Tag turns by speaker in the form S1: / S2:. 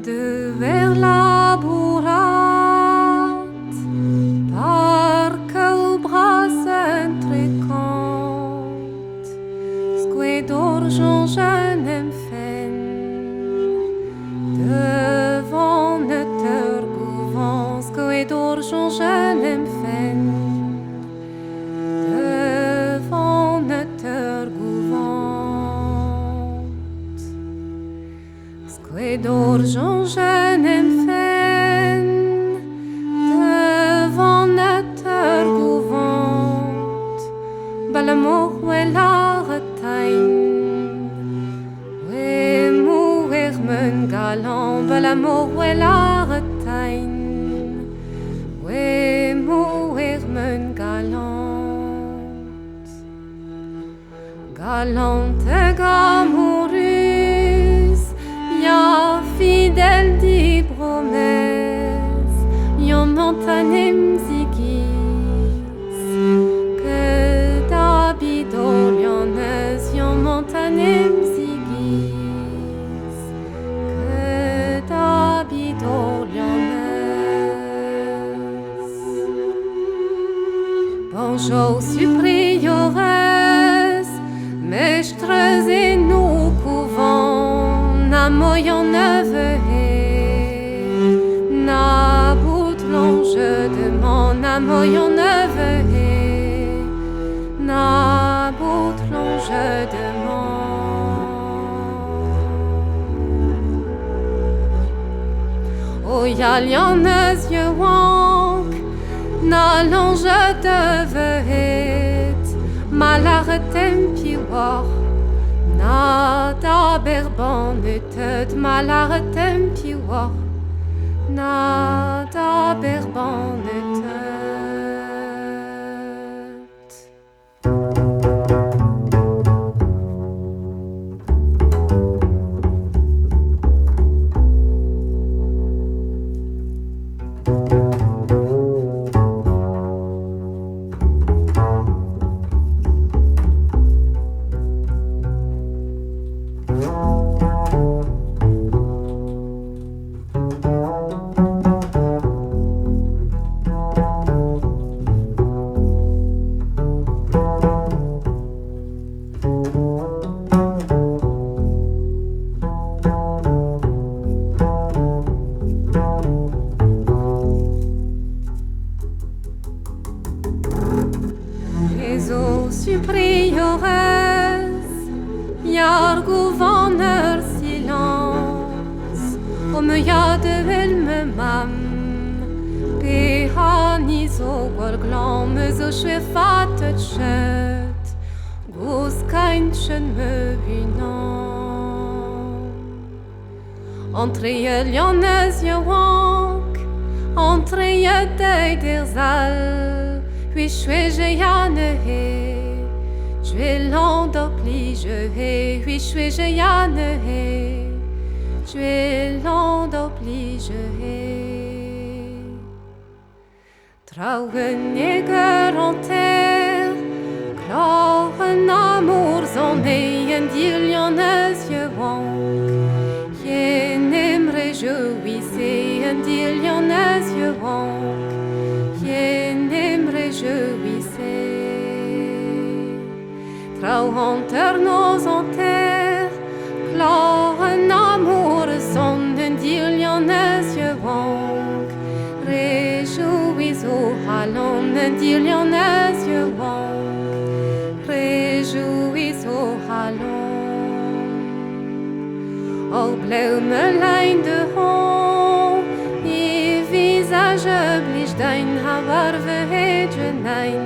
S1: de vers laborat, parcă o brasse entrecant, sque d'argent jeune em fen, devant notre gouvant, sque d'argent jeune em fen, devant notre gouvant, sque d'argent jeune em fen, devant notre gouvant, balamo e la retain, we mourir men galant, balamo e la retain, we mourir men galant, galante gamorus, ya fidèle di promesse, yon montanem zigis, que d'habitants lyonnais, yon montanem zigis, que d'habitants lyonnais. Bonjour supérioresse, mestres et nous couvents, na moyen neveu, na bout l'ange demande, na moyen neveu, na bout l'ange demande. Oh ya lyonnaise ye wank, na l'ange devehet, malaretem piwar, na da berban utet, malaretem piwar, na da berban utet. Supérioresse, yar gouverneur silence, o me ya de el me mam, pe hanizo gorglan, me zo schwefatet chet, gos kaintchen me vinan. Entre je lyonnaise je wank, entre je dei der zal, puis je yane he, je l'endopli, je hais, oui, je yane hais, je l'endopli, je hais. Trouwen neger en terre, klar en amour zon en dir lyonnaise je wank, je nem réjouissez en dir lyonnaise je wank, je nem réjouissez. Trouw hunter nos en terre, klar en amour son en dir lyonnaise je wank, réjouis au halon en dir lyonnaise je wank, réjouis au halon. Au bleu me lein de hon, et visage blich dein havarve he je nein,